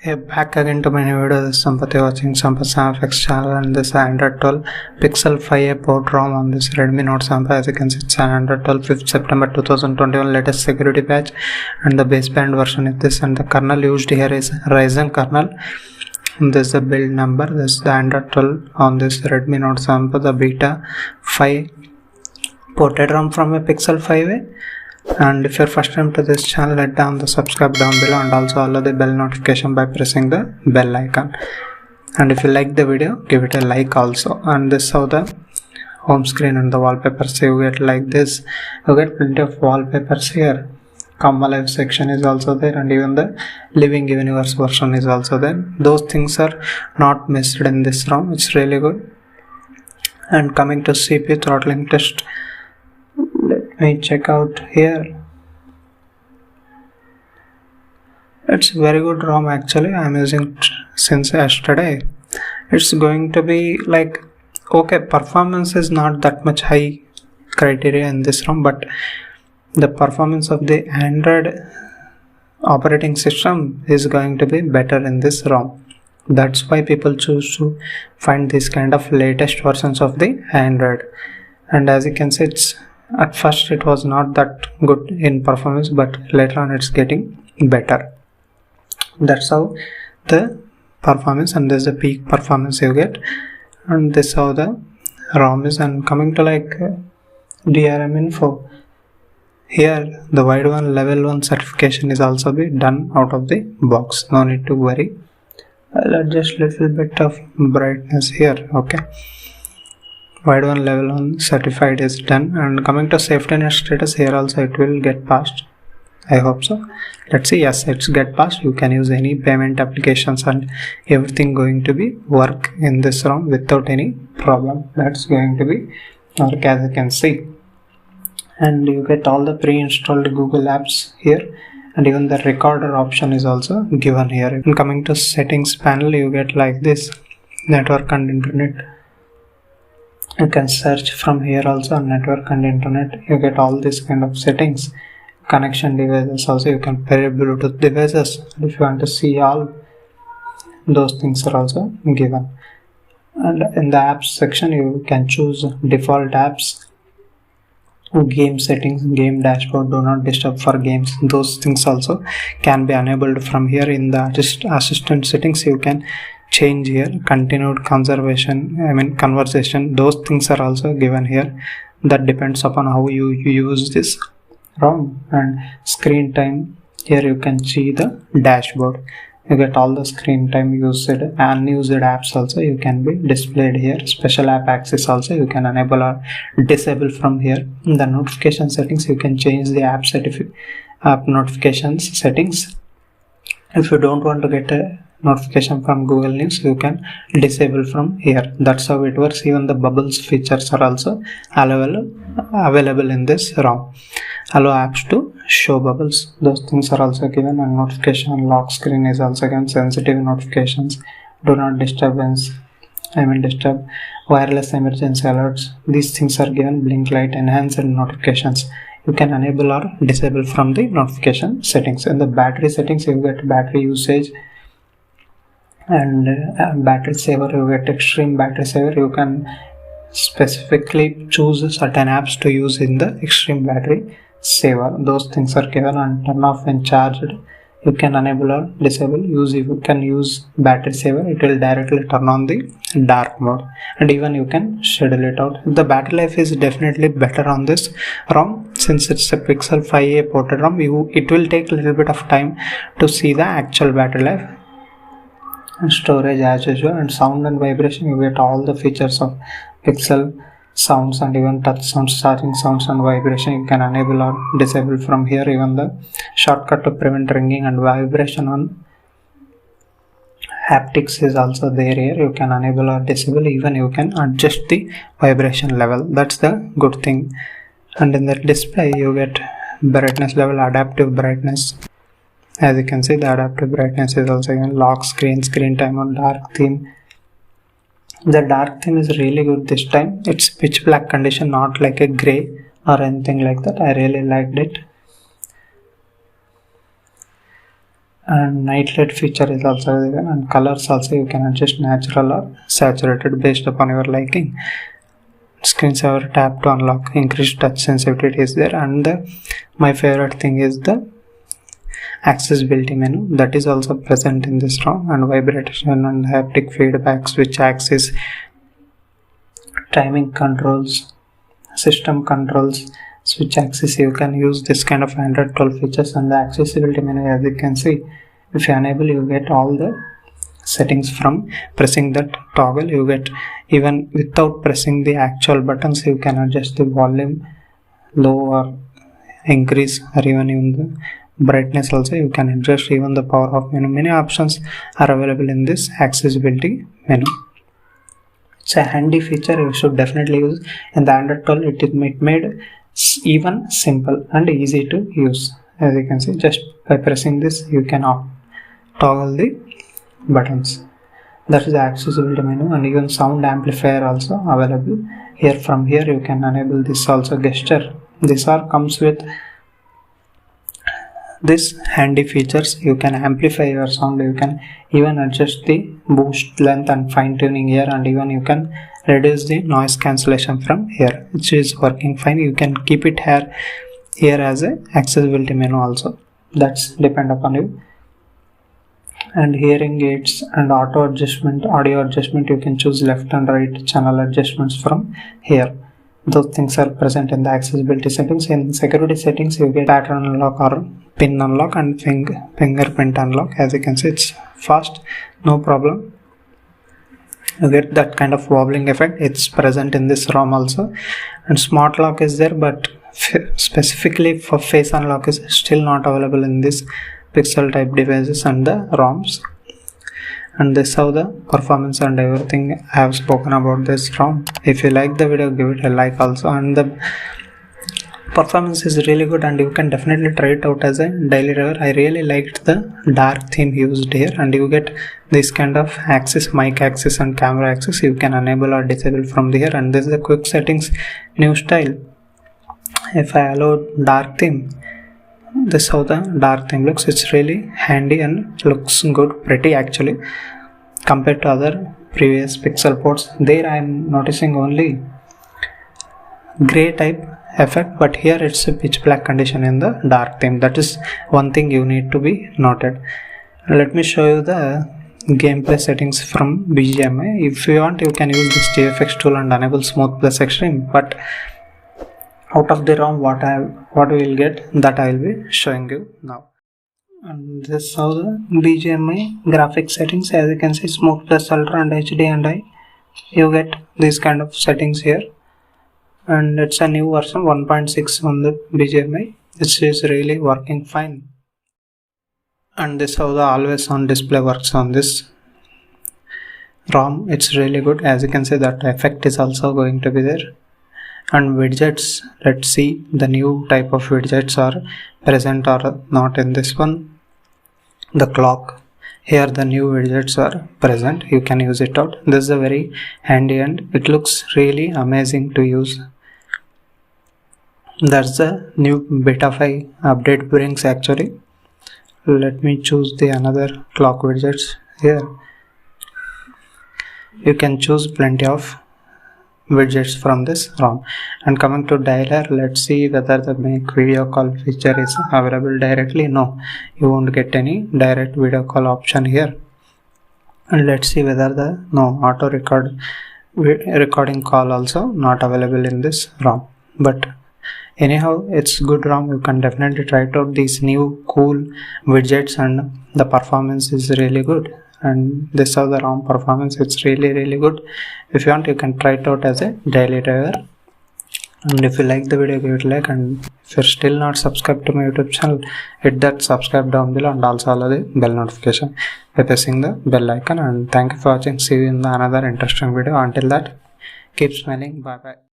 Hey, back again to my new video. This is Sampath. You're watching Sampath SamFX channel, and this is Android 12 Pixel 5a port ROM on this Redmi Note Sampa. As you can see, it's an Android 12 5th September 2021 latest security patch, and the baseband version is this. And the kernel used here is Ryzen kernel. And this is the build number. This is the Android 12 on this Redmi Note Sampa, the beta 5 ported ROM from a Pixel 5a. And if you're first time to this channel, hit down the subscribe down below and also allow the bell notification by pressing the bell icon. And if you like the video, give it a like also. And this is how the home screen and the wallpapers you get like this. You get plenty of wallpapers here. Comma Live section is also there, and even the Living Universe version is also there. Those things are not missed in this ROM. It's really good. And coming to CPU throttling test, let me check out here. It's very good ROM actually. I'm using it since yesterday. It's going to be like, okay, performance is not that much high criteria in this ROM, but the performance of the Android operating system is going to be better in this ROM. That's why people choose to find these kind of latest versions of the Android. And as you can see, it's at first it was not that good in performance, but later on it's getting better. That's how the performance, and this is the peak performance you get, and this is how the ROM is. And coming to like DRM info, here the wide one level 1 certification is also be done out of the box. No need to worry. I'll adjust little bit of brightness here. Okay, wide one level 1 certified is done. And coming to safety net status, here also it will get passed. I hope so. Let's see. Yes, it's get passed. You can use any payment applications and everything going to be work in this ROM without any problem. That's going to be work, as you can see. And you get all the pre-installed Google apps here, and even the recorder option is also given here. And coming to settings panel, you get like this: network and internet. You can search from here also, network and internet. You get all these kind of settings. Connection devices also, you can pair Bluetooth devices. If you want to see all those things are also given. And in the apps section, you can choose default apps, game settings, game dashboard, do not disturb for games. Those things also can be enabled from here. In the assistant settings, you can change here continued conversation. Those things are also given here. That depends upon how you use this ROM. And screen time, here you can see the dashboard. You get all the screen time used, unused apps also you can be displayed here. Special app access also you can enable or disable from here. In the notification settings, you can change the app notifications settings. If you don't want to get a notification from Google News, you can disable from here. That's how it works. Even the bubbles features are also available in this ROM. Allow apps to show bubbles. Those things are also given. And notification lock screen is also given. Sensitive notifications, do not disturb, wireless emergency alerts. These things are given. Blink light, enhanced notifications. You can enable or disable from the notification settings. In the battery settings, you get battery usage and battery saver. You get extreme battery saver. You can specifically choose certain apps to use in the extreme battery saver. Those things are given. And turn off when charged, you can enable or disable. You can use battery saver, it will directly turn on the dark mode, and even you can schedule it out. The battery life is definitely better on this ROM. Since it's a Pixel 5a ported ROM, it will take a little bit of time to see the actual battery life. And storage as usual. And sound and vibration, you get all the features of Pixel sounds, and even touch sounds, charging sounds and vibration you can enable or disable from here. Even the shortcut to prevent ringing and vibration on haptics is also there here. You can enable or disable. Even you can adjust the vibration level. That's the good thing. And in the display, you get brightness level, adaptive brightness. As you can see, the adaptive brightness is also given. Lock screen, screen time on dark theme. The dark theme is really good this time. It's pitch black condition, not like a gray or anything like that. I really liked it. and night light feature is also there, and colors also you can adjust natural or saturated based upon your liking. Screensaver tap to unlock, increased touch sensitivity is there, and my favorite thing is the accessibility menu that is also present in this ROM, and vibration and haptic feedback, switch axis, timing controls, system controls, switch axis. You can use this kind of Android 12 features, and the accessibility menu, as you can see, if you enable, you get all the settings from pressing that toggle. You get, even without pressing the actual buttons, you can adjust the volume low or increase, or even the brightness also you can adjust, even the power off menu. Many options are available in this accessibility menu. It's a handy feature, you should definitely use. In the Android 12, it made even simple and easy to use. As you can see, just by pressing this, you can toggle the buttons. That is the accessibility menu, and even sound amplifier also available here. From here you can enable this also, gesture. This all comes with this handy features. You can amplify your sound, you can even adjust the boost length and fine tuning here, and even you can reduce the noise cancellation from here, which is working fine. You can keep it here as a accessibility menu also, that's depend upon you. And hearing aids and auto adjustment, audio adjustment, you can choose left and right channel adjustments from here. Those things are present in the accessibility settings. In security settings, you get pattern unlock or pin unlock and fingerprint unlock. As you can see, it's fast, no problem. You get that kind of wobbling effect, it's present in this ROM also. And smart lock is there, but specifically for face unlock is still not available in this Pixel type devices and the ROMs. And this is how the performance and everything I have spoken about this ROM. If you like the video, give it a like also, and the performance is really good, and you can definitely try it out as a daily driver. I really liked the dark theme used here, and you get this kind of axis, mic axis and camera axis. You can enable or disable from here, and this is the quick settings, new style. If I allow dark theme, this is how the dark theme looks. It's really handy and looks good, pretty actually, compared to other previous Pixel ports. There I am noticing only gray type effect, but here it's a pitch black condition in the dark theme. That is one thing you need to be noted. Let me show you the gameplay settings from BGMI. If you want, you can use this GFX tool and enable smooth plus extreme, but out of the ROM, what we will get, that I will be showing you now. And this is how the BGMI graphics settings. As you can see, smooth plus ultra and HD and I, you get these kind of settings here. And it's a new version 1.6 on the BGMI. This is really working fine. And this is how the always on display works on this ROM. It's really good. As you can see, that effect is also going to be there. And widgets, let's see the new type of widgets are present or not in this one. The clock, here the new widgets are present, you can use it out. This is a very handy and it looks really amazing to use. That's the new beta 5 update brings actually. Let me choose the another clock widgets here. You can choose plenty of widgets from this ROM. And coming to dialer, let's see whether the make video call feature is available directly. No, you won't get any direct video call option here. And let's see whether the auto recording call also not available in this ROM. But anyhow, it's good ROM. You can definitely try it out. These new cool widgets and the performance is really good. And this is how the ROM performance, it's really good. If you want, you can try it out as a daily driver. And if you like the video, give it a like, and if you're still not subscribed to my YouTube channel, hit that subscribe down below and also allow the bell notification by pressing the bell icon. And thank you for watching. See you in another interesting video. Until that, keep smiling. Bye bye.